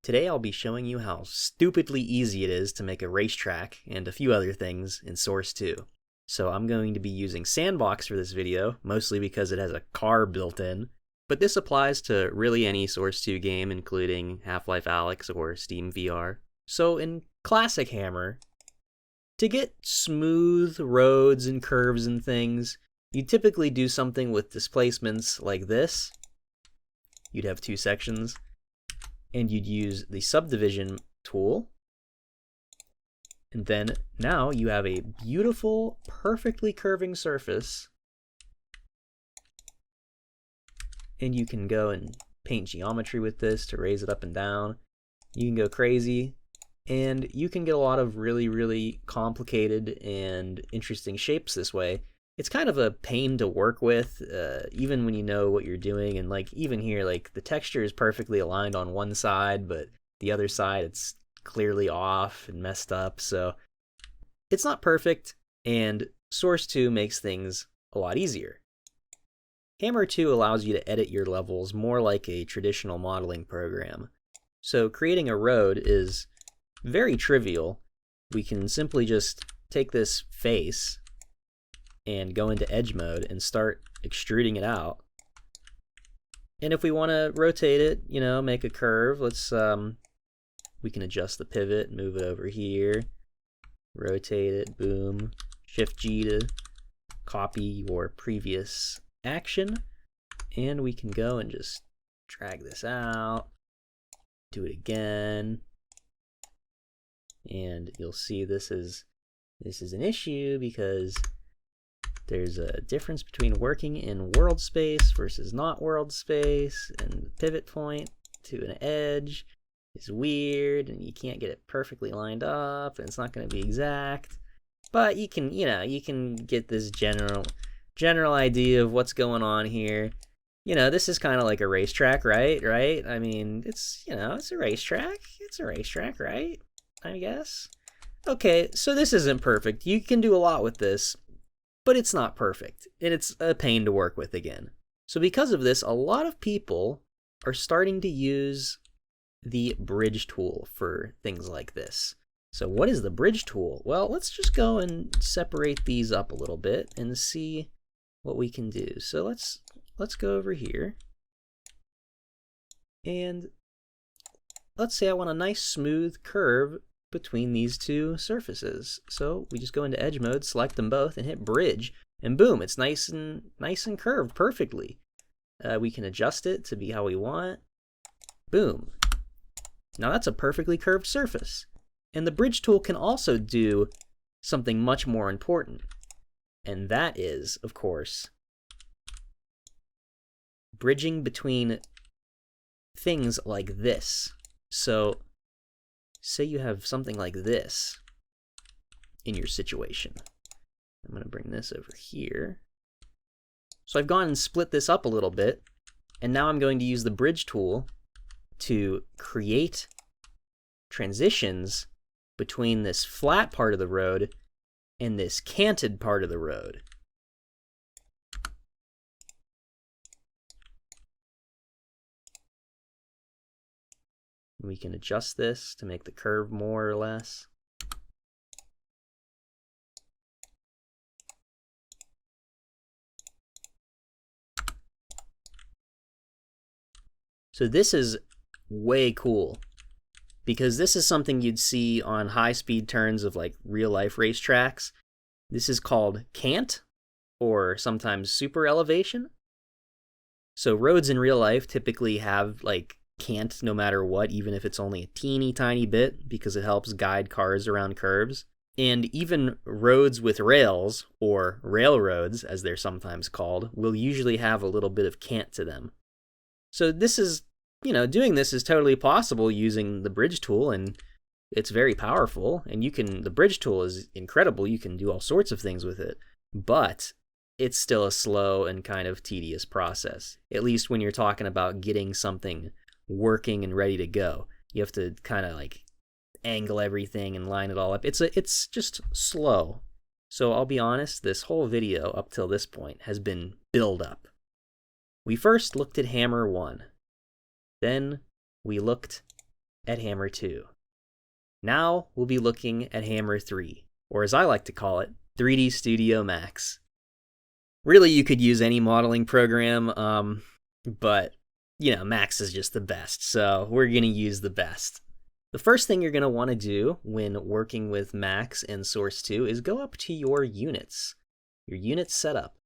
Today I'll be showing you how stupidly easy it is to make a racetrack and a few other things in Source 2. So I'm going to be using s&box for this video, mostly because it has a car built in, but this applies to really any Source 2 game, including Half-Life Alyx or SteamVR. So in classic Hammer, to get smooth roads and curves and things, you typically do something with displacements like this. You'd have two sections, and you'd use the subdivision tool. And then now you have a beautiful, perfectly curving surface. And you can go and paint geometry with this to raise it up and down. You can go crazy, and you can get a lot of really, really complicated and interesting shapes this way. It's kind of a pain to work with, even when you know what you're doing. And like even here, like the texture is perfectly aligned on one side, but the other side it's clearly off and messed up. So it's not perfect, and Source 2 makes things a lot easier. Hammer 2 allows you to edit your levels more like a traditional modeling program. So creating a road is very trivial. We can simply just take this face and go into edge mode and start extruding it out. And if we want to rotate it, you know, make a curve, let's we can adjust the pivot, move it over here, rotate it, boom, Shift G to copy your previous action, and we can go and just drag this out, do it again, and you'll see this is an issue because there's a difference between working in world space versus not world space, and the pivot point to an edge is weird, and you can't get it perfectly lined up, and it's not going to be exact. But you can, you can get this general idea of what's going on here. You know, this is kind of like a racetrack, right? I mean, it's, it's a racetrack. It's a racetrack, right? I guess. Okay, so this isn't perfect. You can do a lot with this, but it's not perfect, and it's a pain to work with again. So because of this, a lot of people are starting to use the bridge tool for things like this. So what is the bridge tool? Well, let's just go and separate these up a little bit and see what we can do. So let's go over here, and let's say I want a nice smooth curve between these two surfaces. So we just go into edge mode, select them both, and hit bridge, and boom, it's nice and curved perfectly. We can adjust it to be how we want. Boom. Now that's a perfectly curved surface. And the bridge tool can also do something much more important, and that is, of course, bridging between things like this. So say you have something like this in your situation. I'm going to bring this over here. So I've gone and split this up a little bit, and now I'm going to use the bridge tool to create transitions between this flat part of the road and this canted part of the road. We can adjust this to make the curve more or less. So this is way cool, because this is something you'd see on high-speed turns of like real-life racetracks. This is called cant, or sometimes super elevation. So roads in real life typically have like cant no matter what, even if it's only a teeny tiny bit, because it helps guide cars around curves. And even roads with rails, or railroads as they're sometimes called, will usually have a little bit of cant to them. So this is, doing this is totally possible using the bridge tool, and it's very powerful, and the bridge tool is incredible. You can do all sorts of things with it, but it's still a slow and kind of tedious process, at least when you're talking about getting something working and ready to go. You have to kind of like angle everything and line it all up. It's just slow. So I'll be honest, this whole video up till this point has been build up. We first looked at Hammer 1. Then we looked at hammer 2. Now we'll be looking at hammer 3, or as I like to call it, 3D Studio Max. Really, you could use any modeling program, but you know, Max is just the best, so we're going to use the best. The first thing you're going to want to do when working with Max and Source 2 is go up to your units, your unit setup,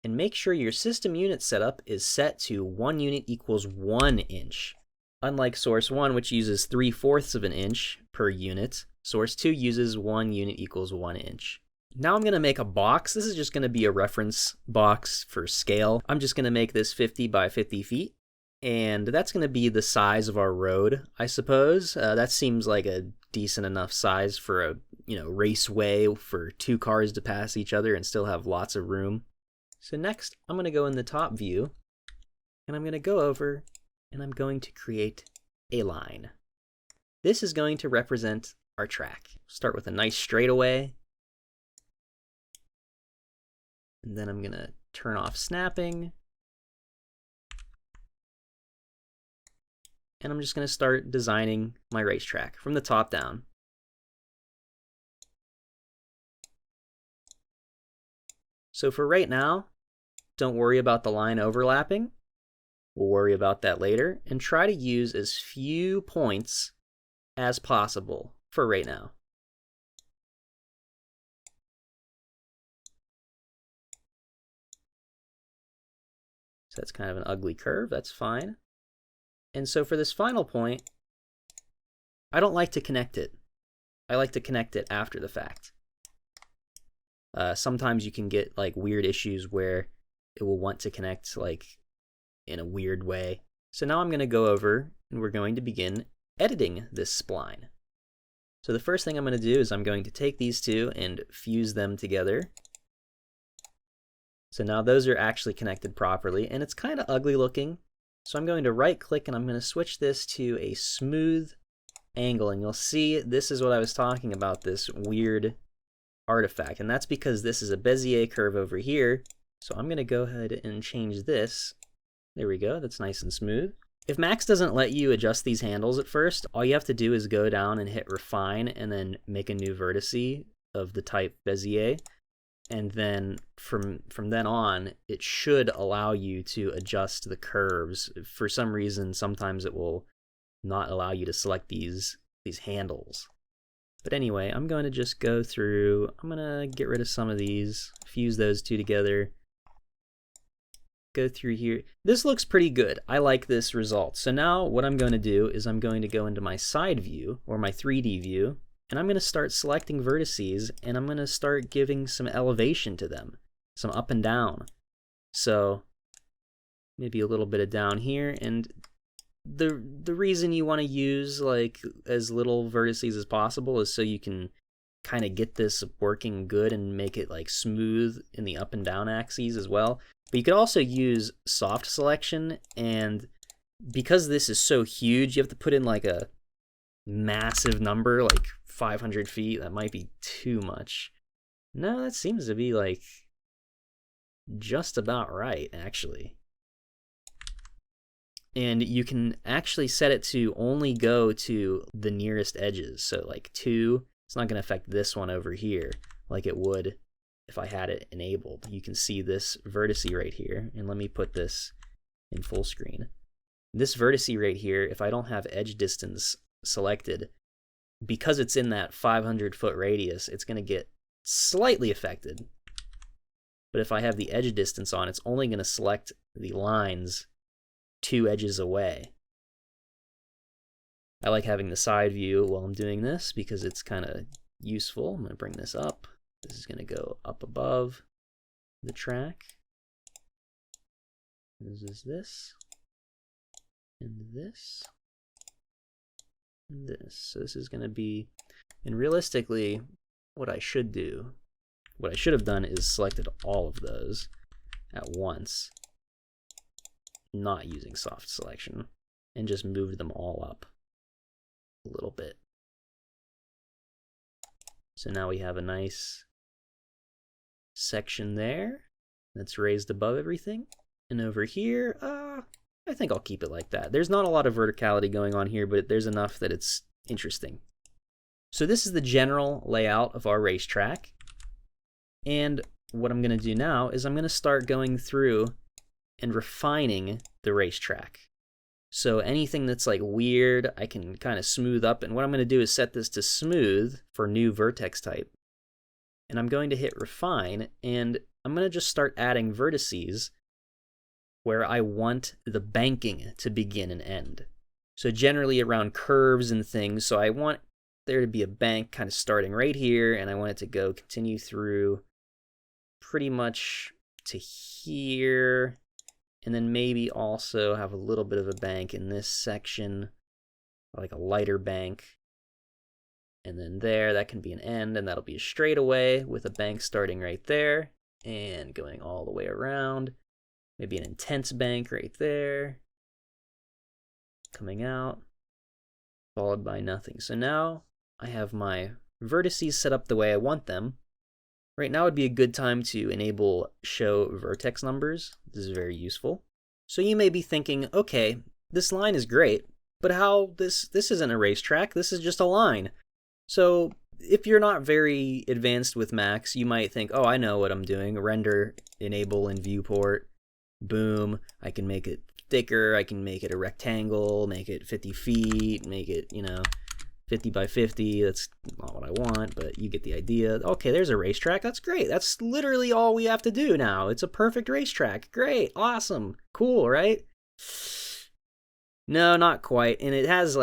and make sure your system unit setup is set to 1 unit equals 1 inch. Unlike Source 1, which uses 3/4 of an inch per unit, Source 2 uses 1 unit equals 1 inch. Now I'm going to make a box. This is just going to be a reference box for scale. I'm just going to make this 50 by 50 feet. And that's going to be the size of our road, I suppose. That seems like a decent enough size for a raceway for 2 cars to pass each other and still have lots of room. So next, I'm going to go in the top view, and I'm going to go over, and I'm going to create a line. This is going to represent our track. Start with a nice straightaway, and then I'm going to turn off snapping. And I'm just going to start designing my racetrack from the top down. So for right now, don't worry about the line overlapping. We'll worry about that later, and try to use as few points as possible for right now. So that's kind of an ugly curve, that's fine. And so for this final point, I don't like to connect it. I like to connect it after the fact. Sometimes you can get like weird issues where it will want to connect like in a weird way. So now I'm going to go over and we're going to begin editing this spline. So the first thing I'm going to do is I'm going to take these two and fuse them together. So now those are actually connected properly, and it's kind of ugly looking. So I'm going to right click and I'm going to switch this to a smooth angle, and you'll see this is what I was talking about, this weird artifact, and that's because this is a Bezier curve over here. So I'm going to go ahead and change this. There we go, that's nice and smooth. If Max doesn't let you adjust these handles at first, all you have to do is go down and hit refine and then make a new vertice of the type Bezier. And then from then on, it should allow you to adjust the curves. For some reason, sometimes it will not allow you to select these handles. But anyway, I'm going to just go through, I'm going to get rid of some of these, fuse those two together, go through here. This looks pretty good. I like this result. So now what I'm going to do is I'm going to go into my side view, or my 3D view, and I'm going to start selecting vertices, and I'm going to start giving some elevation to them, some up and down. So maybe a little bit of down here, and the reason you want to use like as little vertices as possible is so you can kind of get this working good and make it like smooth in the up and down axes as well. But you could also use soft selection, and because this is so huge, you have to put in like a massive number, like 500 feet. That might be too much. No, that seems to be like just about right, actually. And you can actually set it to only go to the nearest edges. So like 2, it's not going to affect this one over here like it would if I had it enabled. You can see this vertice right here, and let me put this in full screen. This vertice right here, if I don't have edge distance selected, because it's in that 500-foot radius, it's going to get slightly affected. But if I have the edge distance on, it's only going to select the lines 2 edges away. I like having the side view while I'm doing this because it's kind of useful. I'm going to bring this up. This is going to go up above the track. This is this, and this, and this. So this is going to be, and realistically, what I should have done is selected all of those at once, not using soft selection, and just moved them all up a little bit. So now we have a nice section there that's raised above everything. And over here, I think I'll keep it like that. There's not a lot of verticality going on here, but there's enough that it's interesting. So this is the general layout of our racetrack. And what I'm going to do now is I'm going to start going through and refining the racetrack. So anything that's like weird, I can kind of smooth up. And what I'm going to do is set this to smooth for new vertex type. And I'm going to hit refine, and I'm going to just start adding vertices where I want the banking to begin and end. So generally around curves and things, so I want there to be a bank kind of starting right here, and I want it to go continue through pretty much to here, and then maybe also have a little bit of a bank in this section, like a lighter bank. And then there, that can be an end, and that'll be a straightaway with a bank starting right there and going all the way around. Maybe an intense bank right there, coming out, followed by nothing. So now I have my vertices set up the way I want them. Right now would be a good time to enable show vertex numbers. This is very useful. So you may be thinking, okay, this line is great, but how this isn't a racetrack, this is just a line. So if you're not very advanced with Max, you might think, oh, I know what I'm doing. Render, enable in viewport, boom. I can make it thicker, I can make it a rectangle, make it 50 feet, make it, 50 by 50. That's not what I want, but you get the idea. Okay, there's a racetrack. That's great. That's literally all we have to do now. It's a perfect racetrack. Great, awesome, cool, right? No, not quite. And it has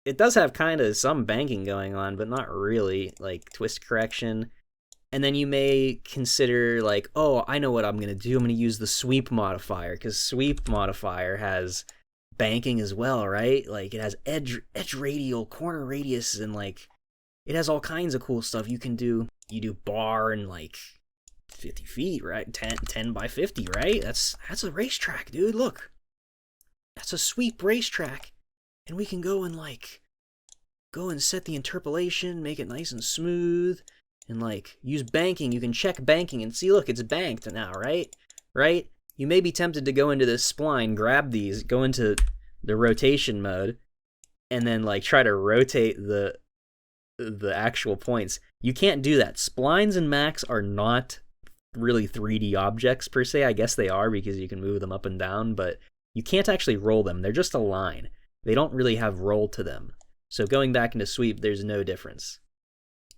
it does have kind of some banking going on, but not really, like twist correction. And then you may consider oh, I know what I'm going to do. I'm going to use the sweep modifier, because sweep modifier has banking as well, right? Like it has edge radial, corner radius, and it has all kinds of cool stuff. You do bar and 50 feet, right? 10 by 50, right? That's a racetrack, dude. Look. That's a sweep racetrack. And we can go and set the interpolation, make it nice and smooth, and use banking. You can check banking and see, look, it's banked now, right? Right? You may be tempted to go into this spline, grab these, go into the rotation mode, and then try to rotate the actual points. You can't do that. Splines and Max are not really 3D objects per se. I guess they are because you can move them up and down, but you can't actually roll them. They're just a line. They don't really have roll to them. So going back into sweep, there's no difference.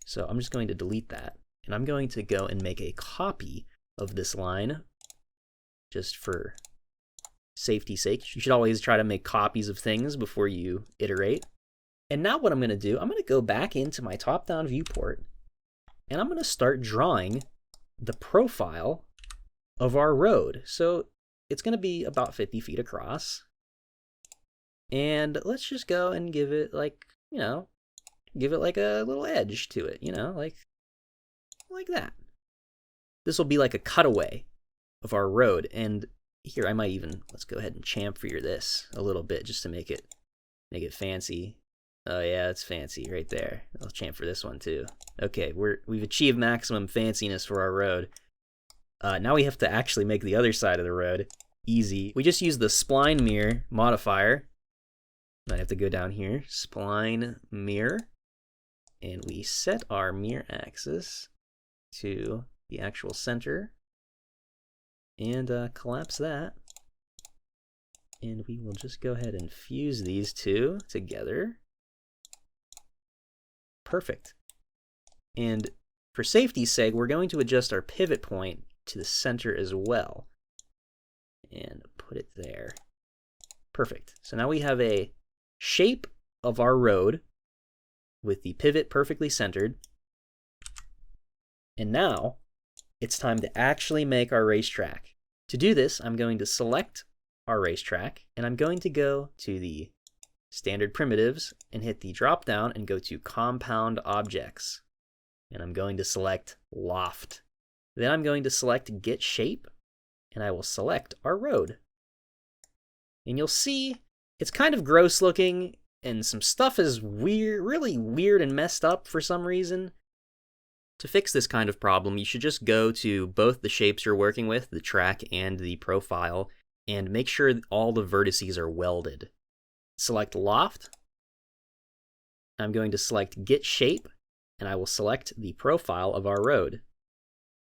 So I'm just going to delete that, and I'm going to go and make a copy of this line just for safety's sake. You should always try to make copies of things before you iterate. And now what I'm going to do, I'm going to go back into my top-down viewport, and I'm going to start drawing the profile of our road. So it's going to be about 50 feet across. And let's just go and give it give it a little edge to it, like that. This will be like a cutaway of our road. And here I might even, let's go ahead and chamfer this a little bit just to make it fancy. Oh yeah, it's fancy right there. I'll chamfer this one too. Okay, we've achieved maximum fanciness for our road. Now we have to actually make the other side of the road easy. We just use the spline mirror modifier. I have to go down here, spline mirror, and we set our mirror axis to the actual center, and collapse that. And we will just go ahead and fuse these two together. Perfect. And for safety's sake, we're going to adjust our pivot point to the center as well, and put it there. Perfect. So now we have a shape of our road with the pivot perfectly centered. And now it's time to actually make our racetrack. To do this, I'm going to select our racetrack, and I'm going to go to the standard primitives and hit the drop down and go to compound objects. And I'm going to select loft. Then I'm going to select get shape, and I will select our road. And you'll see it's kind of gross looking, and some stuff is weird, really weird and messed up for some reason. To fix this kind of problem, you should just go to both the shapes you're working with, the track and the profile, and make sure all the vertices are welded. Select Loft. I'm going to select Get Shape, and I will select the profile of our road.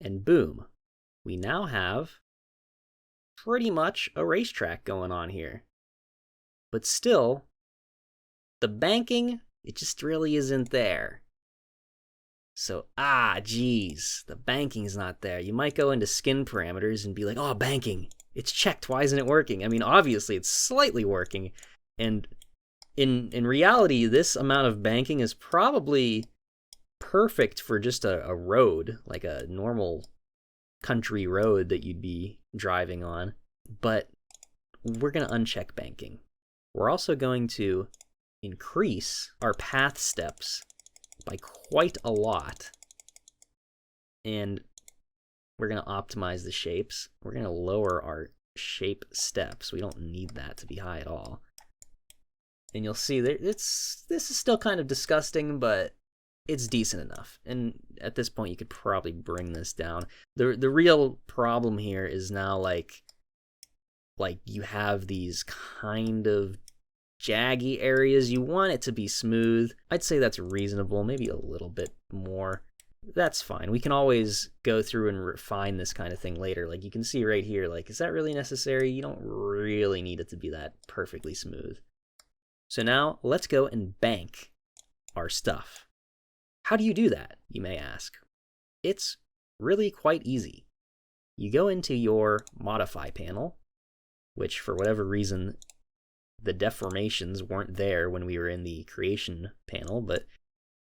And boom, we now have pretty much a racetrack going on here. But still, the banking, it just really isn't there. So, geez, the banking's not there. You might go into skin parameters and be like, oh, banking, it's checked, why isn't it working? I mean, obviously, it's slightly working. And in reality, this amount of banking is probably perfect for just a road, like a normal country road that you'd be driving on. But we're going to uncheck banking. We're also going to increase our path steps by quite a lot. And we're going to optimize the shapes. We're going to lower our shape steps. We don't need that to be high at all. And you'll see that this is still kind of disgusting, but it's decent enough. And at this point, you could probably bring this down. The real problem here is now like you have these kind of jaggy areas. You want it to be smooth. I'd say that's reasonable, maybe a little bit more. That's fine. We can always go through and refine this kind of thing later. Like you can see right here, like, is that really necessary? You don't really need it to be that perfectly smooth. So now let's go and bank our stuff. How do you do that, you may ask? It's really quite easy. You go into your Modify panel, which for whatever reason, the deformations weren't there when we were in the Creation panel, but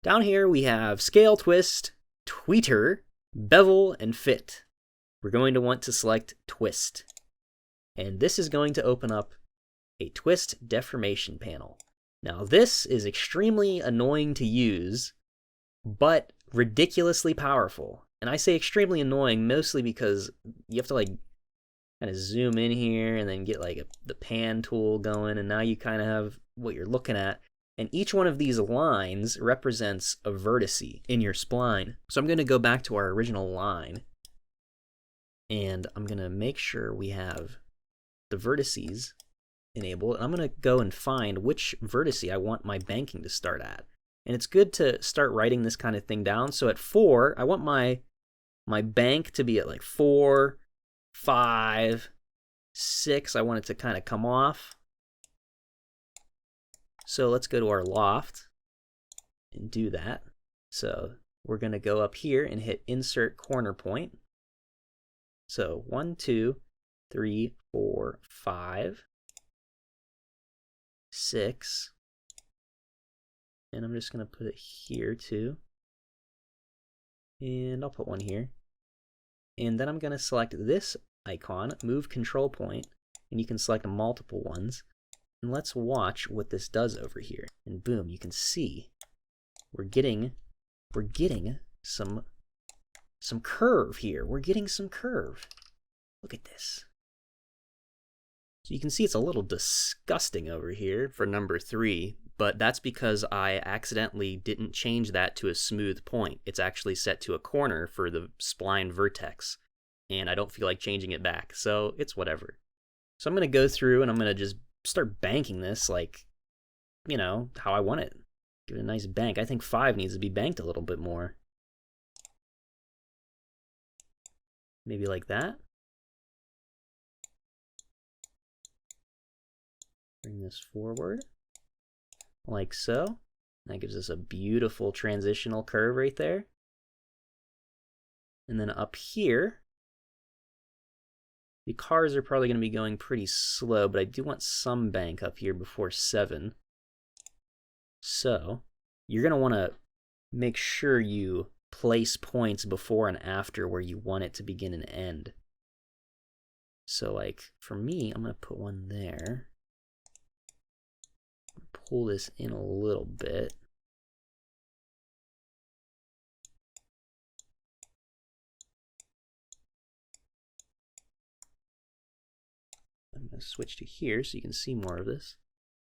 down here we have Scale, Twist, Tweeter, Bevel, and Fit. We're going to want to select Twist. And this is going to open up a Twist Deformation panel. Now this is extremely annoying to use, but ridiculously powerful. And I say extremely annoying mostly because you have to like kind of zoom in here and then get like the pan tool going, and now you kind of have what you're looking at. And each one of these lines represents a vertice in your spline. So I'm going to go back to our original line, and I'm going to make sure we have the vertices enabled. I'm going to go and find which vertice I want my banking to start at. And it's good to start writing this kind of thing down. So at 4, I want my bank to be at like 4, 5, 6. I want it to kind of come off. So let's go to our loft and do that. So we're going to go up here and hit Insert Corner Point. So 1, 2, 3, 4, 5, 6. And I'm just going to put it here too. And I'll put one here. And then I'm going to select this icon, Move Control Point, and you can select multiple ones. And let's watch what this does over here. And boom, you can see we're getting some curve here. We're getting some curve. Look at this. So you can see it's a little disgusting over here for number 3, but that's because I accidentally didn't change that to a smooth point. It's actually set to a corner for the spline vertex, and I don't feel like changing it back, so it's whatever. So I'm going to go through and I'm going to just start banking this like, you know, how I want it. Give it a nice bank. I think 5 needs to be banked a little bit more. Maybe like that. Bring this forward, like so. That gives us a beautiful transitional curve right there. And then up here, the cars are probably going to be going pretty slow, but I do want some bank up here before 7. So you're going to want to make sure you place points before and after where you want it to begin and end. So like for me, I'm going to put one there. Pull this in a little bit. I'm going to switch to here so you can see more of this.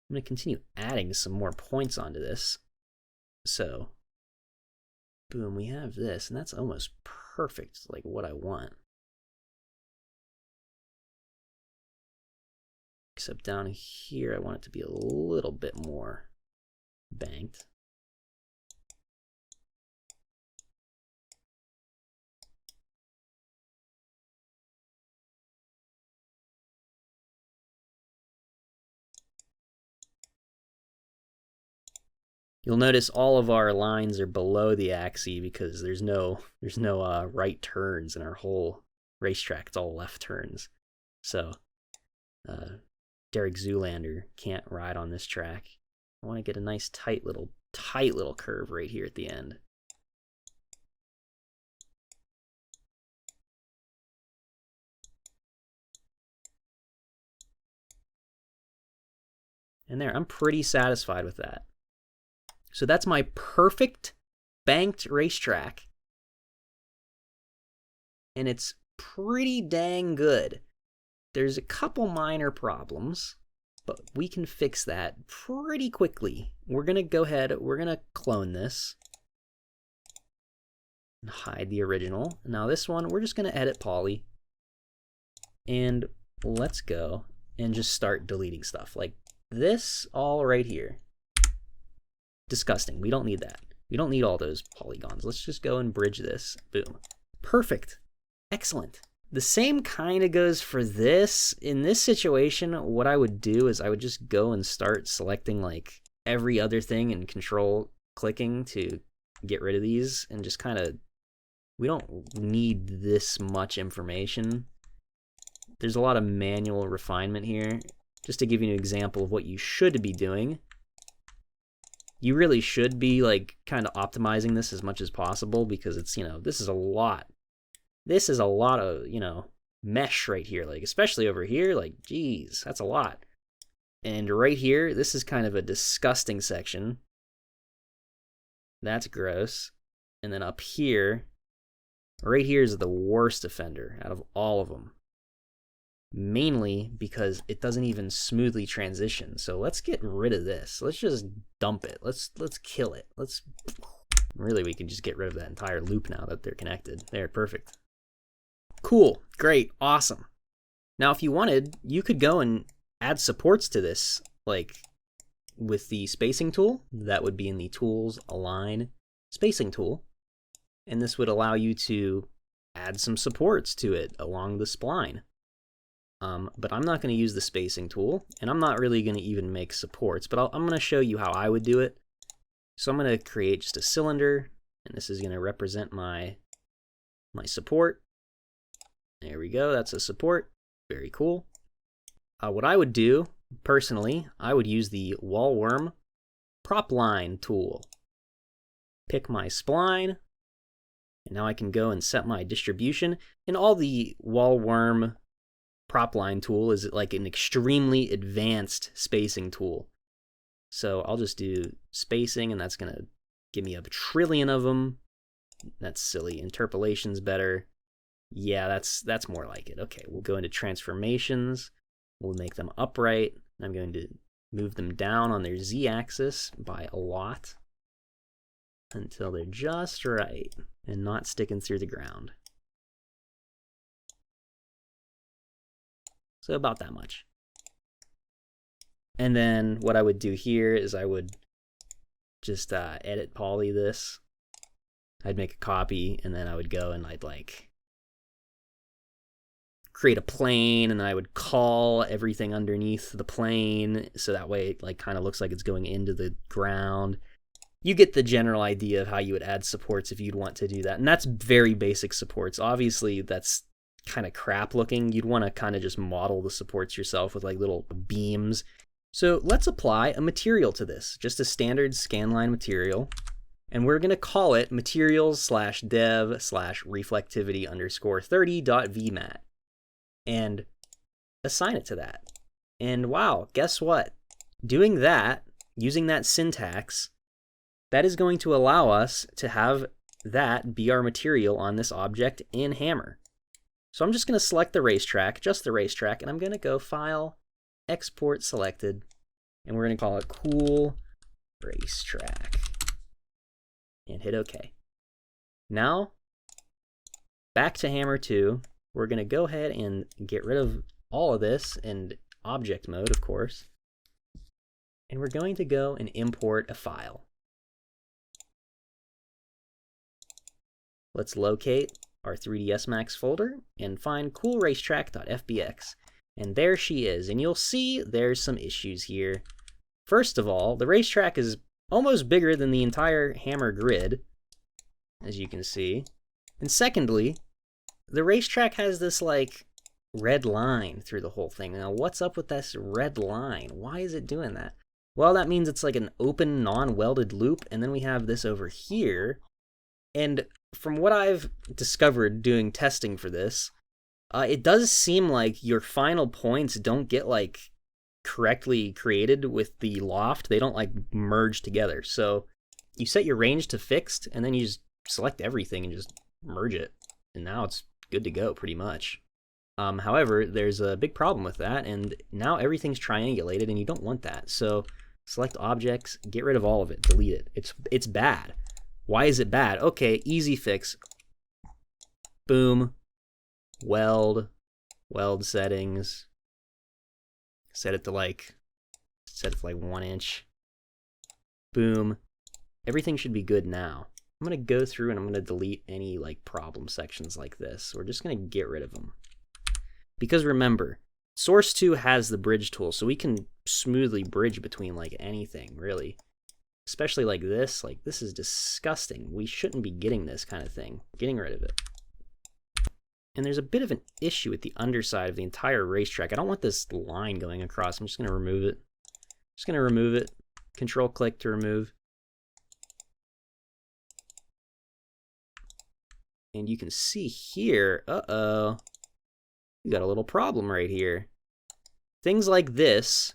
I'm going to continue adding some more points onto this. So, boom, we have this, and that's almost perfect, like what I want. Except down here, I want it to be a little bit more banked. You'll notice all of our lines are below the axis because there's no right turns in our whole racetrack. It's all left turns. So Derek Zoolander can't ride on this track. I want to get a nice tight little curve right here at the end. And there, I'm pretty satisfied with that. So that's my perfect banked racetrack. And it's pretty dang good. There's a couple minor problems, but we can fix that pretty quickly. We're going to go ahead, we're going to clone this and hide the original. Now this one, we're just going to edit poly. And let's go and just start deleting stuff. Like this all right here. Disgusting. We don't need that. We don't need all those polygons. Let's just go and bridge this. Boom. Perfect. Excellent. The same kind of goes for this. In this situation, what I would do is I would just go and start selecting like every other thing and control clicking to get rid of these and just kind of, we don't need this much information. There's a lot of manual refinement here. Just to give you an example of what you should be doing. You really should be like kind of optimizing this as much as possible because it's, this is a lot. This is a lot of, mesh right here. Like, especially over here, like, geez, that's a lot. And right here, this is kind of a disgusting section. That's gross. And then up here, right here is the worst offender out of all of them. Mainly because it doesn't even smoothly transition. So let's get rid of this. Let's just dump it. Let's kill it. Really, we can just get rid of that entire loop now that they're connected. There, perfect. Cool, great, awesome. Now, if you wanted, you could go and add supports to this, like with the spacing tool. That would be in the Tools, Align, Spacing tool. And this would allow you to add some supports to it along the spline. But I'm not going to use the spacing tool, and I'm not really going to even make supports, but I'm going to show you how I would do it. So I'm going to create just a cylinder, and this is going to represent my support. There we go, that's a support. Very cool. What I would do, personally, I would use the wall worm prop line tool. Pick my spline, and now I can go and set my distribution. And all the wall worm prop line tool is like an extremely advanced spacing tool. So I'll just do spacing, and that's gonna give me a trillion of them. That's silly. Interpolation's better. Yeah, that's more like it. Okay, we'll go into transformations. We'll make them upright. I'm going to move them down on their z-axis by a lot until they're just right and not sticking through the ground. So about that much. And then what I would do here is I would just edit poly this. I'd make a copy, and then I would go and I'd like create a plane, and I would call everything underneath the plane so that way it like kind of looks like it's going into the ground. You get the general idea of how you would add supports if you'd want to do that. And that's very basic supports. Obviously, that's kind of crap looking. You'd want to kind of just model the supports yourself with like little beams. So let's apply a material to this, just a standard scanline material. And we're going to call it materials/dev/reflectivity_30.vmat and assign it to that. And wow, guess what? Doing that, using that syntax, that is going to allow us to have that be our material on this object in Hammer. So I'm just going to select the racetrack, just the racetrack, and I'm going to go File, Export Selected, and we're going to call it Cool Racetrack. And hit OK. Now, back to Hammer 2, we're going to go ahead and get rid of all of this and object mode, of course. And we're going to go and import a file. Let's locate our 3ds Max folder and find coolracetrack.fbx. And there she is. And you'll see there's some issues here. First of all, the racetrack is almost bigger than the entire hammer grid, as you can see. And secondly, the racetrack has this, like, red line through the whole thing. Now, what's up with this red line? Why is it doing that? Well, that means it's like an open, non-welded loop, and then we have this over here. And from what I've discovered doing testing for this, it does seem like your final points don't get, like, correctly created with the loft. They don't, like, merge together. So you set your range to fixed, and then you just select everything and just merge it. And now it's good to go, pretty much. However, there's a big problem with that, and now everything's triangulated, and you don't want that. So select objects, get rid of all of it, delete it. It's bad. Why is it bad? Okay, easy fix. Boom. Weld settings. Set it to like 1 inch. Boom. Everything should be good now. I'm gonna go through and I'm gonna delete any like problem sections like this. We're just gonna get rid of them. Because remember, Source 2 has the bridge tool, so we can smoothly bridge between like anything, really. Especially like this is disgusting. We shouldn't be getting this kind of thing. Getting rid of it. And there's a bit of an issue with the underside of the entire racetrack. I don't want this line going across. I'm just gonna remove it. Just gonna remove it. Control click to remove. And you can see here, uh-oh, you got a little problem right here. Things like this,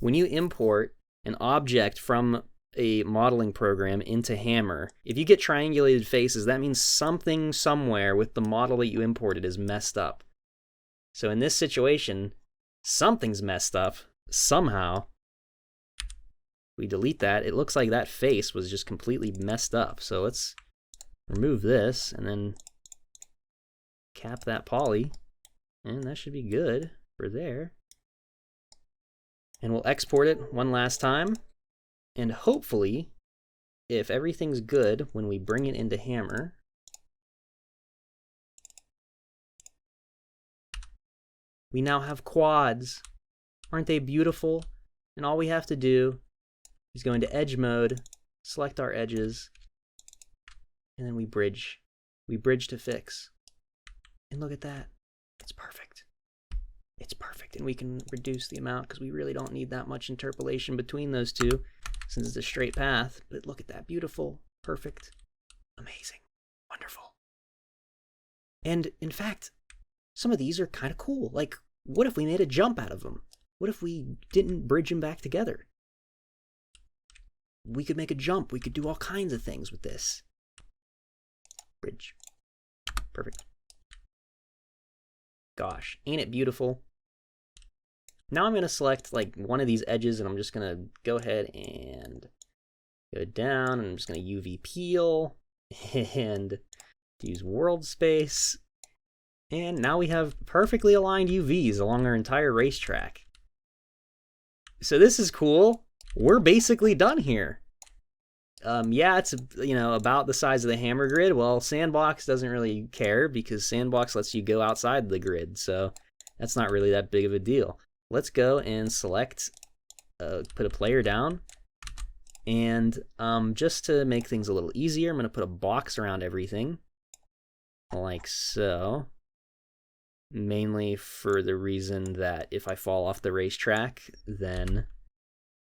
when you import an object from a modeling program into Hammer, if you get triangulated faces, that means something somewhere with the model that you imported is messed up. So in this situation, something's messed up somehow. We delete that. It looks like that face was just completely messed up. So let's remove this and then cap that poly, and that should be good for there. And we'll export it one last time, and hopefully, if everything's good when we bring it into Hammer, we now have quads. Aren't they beautiful? And all we have to do is go into edge mode, select our edges, and then we bridge. We bridge to fix. And look at that. It's perfect. It's perfect. And we can reduce the amount because we really don't need that much interpolation between those two since it's a straight path. But look at that. Beautiful. Perfect. Amazing. Wonderful. And in fact, some of these are kind of cool. Like, what if we made a jump out of them? What if we didn't bridge them back together? We could make a jump. We could do all kinds of things with this. Bridge. Perfect. Gosh, ain't it beautiful? Now I'm going to select like one of these edges and I'm just going to go ahead and go down and I'm just going to UV peel and use world space. And now we have perfectly aligned UVs along our entire racetrack. So this is cool. We're basically done here. Yeah, it's about the size of the Hammer grid. Well, s&box doesn't really care because s&box lets you go outside the grid, so that's not really that big of a deal. Let's go and select, put a player down, and just to make things a little easier, I'm going to put a box around everything, like so. Mainly for the reason that if I fall off the racetrack, then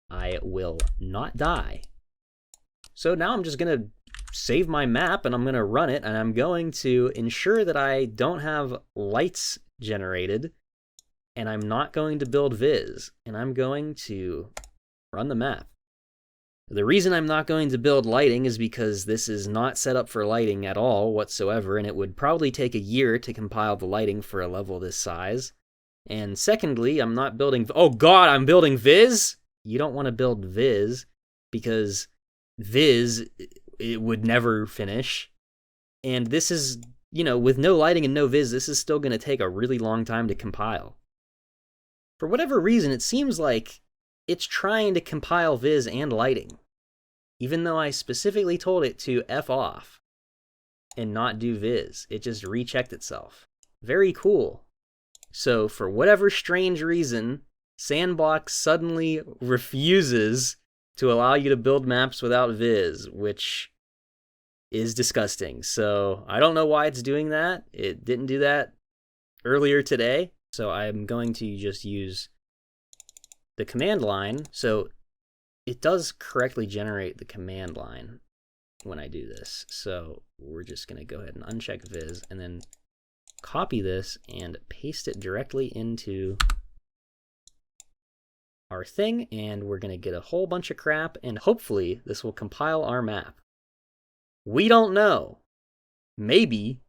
I will not die. So now I'm just going to save my map and I'm going to run it, and I'm going to ensure that I don't have lights generated, and I'm not going to build viz, and I'm going to run the map. The reason I'm not going to build lighting is because this is not set up for lighting at all whatsoever, and it would probably take a year to compile the lighting for a level this size. And secondly, I'm not building... Oh god, I'm building viz? You don't want to build viz because viz, it would never finish. And this is, with no lighting and no viz, this is still going to take a really long time to compile. For whatever reason, it seems like it's trying to compile viz and lighting, even though I specifically told it to F off and not do viz. It just rechecked itself. Very cool. So for whatever strange reason, s&box suddenly refuses to allow you to build maps without viz, which is disgusting. So I don't know why it's doing that. It didn't do that earlier today. So I'm going to just use the command line. So it does correctly generate the command line when I do this. So we're just going to go ahead and uncheck viz and then copy this and paste it directly into our thing. And we're going to get a whole bunch of crap. And hopefully this will compile our map. We don't know. Maybe.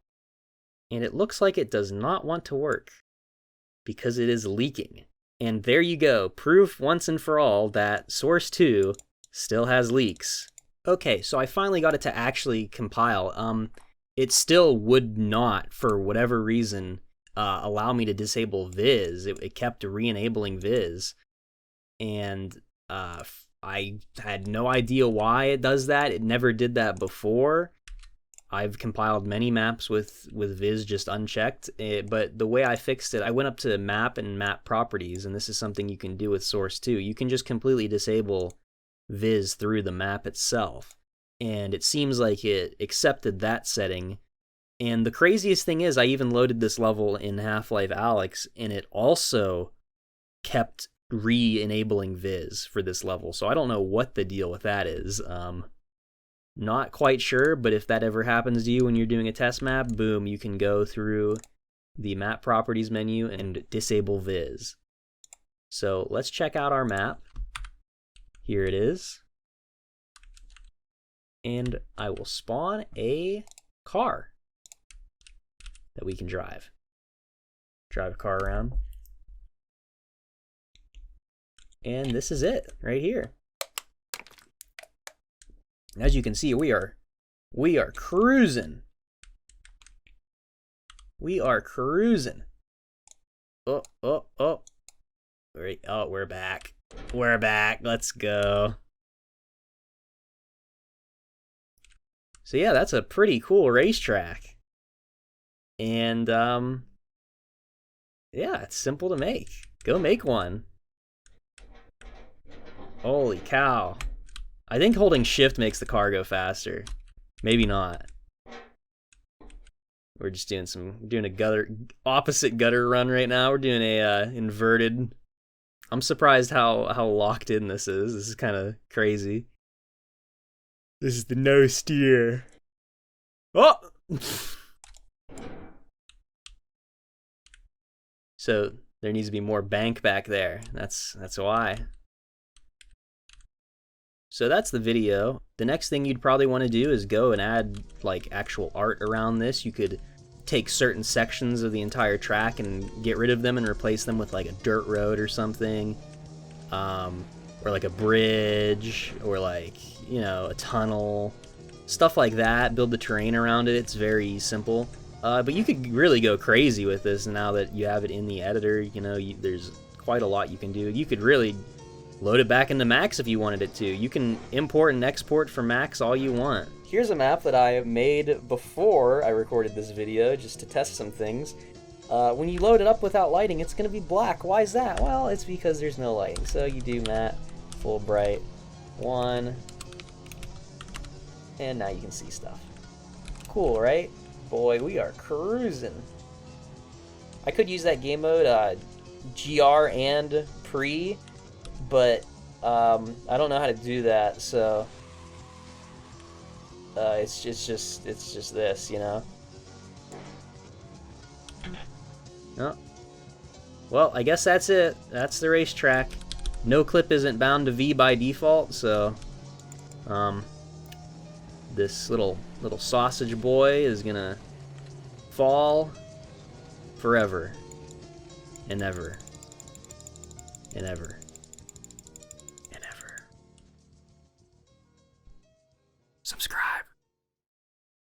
And it looks like it does not want to work because it is leaking. And there you go, proof once and for all that Source 2 still has leaks. Okay, so I finally got it to actually compile. It still would not, for whatever reason, allow me to disable viz. It kept re-enabling viz. And I had no idea why it does that. It never did that before. I've compiled many maps with viz just unchecked, but the way I fixed it, I went up to map and map properties, and this is something you can do with Source 2. You can just completely disable viz through the map itself, and it seems like it accepted that setting. And the craziest thing is, I even loaded this level in Half-Life Alyx, and it also kept re-enabling viz for this level, so I don't know what the deal with that is. Not quite sure, but if that ever happens to you when you're doing a test map, boom, you can go through the map properties menu and disable viz. So let's check out our map. Here it is. And I will spawn a car that we can drive. Drive a car around. And this is it right here. As you can see, we are cruising. We are cruising. Oh. We're back. We're back. Let's go. So yeah, that's a pretty cool racetrack. And yeah, it's simple to make. Go make one. Holy cow. I think holding shift makes the car go faster. Maybe not. We're just doing a opposite gutter run right now. We're doing a inverted. I'm surprised how locked in this is. This is kind of crazy. This is the no steer. Oh! So there needs to be more bank back there. That's why. So that's the video. The next thing you'd probably want to do is go and add like actual art around this. You could take certain sections of the entire track and get rid of them and replace them with like a dirt road or something, or like a bridge, or like, you know, a tunnel, stuff like that. Build the terrain around it. It's very simple, but you could really go crazy with this now that you have it in the editor. You know, there's quite a lot you can do. You could really load it back into Max if you wanted it to. You can import and export from Max all you want. Here's a map that I made before I recorded this video just to test some things. When you load it up without lighting, it's going to be black. Why is that? Well, it's because there's no lighting. So you do matte, full bright, 1, and now you can see stuff. Cool, right? Boy, we are cruising. I could use that game mode GR and pre, but I don't know how to do that, so it's just this, you know. Oh. Well, I guess that's it. That's the racetrack. No clip isn't bound to V by default, so this little sausage boy is gonna fall forever and ever and ever.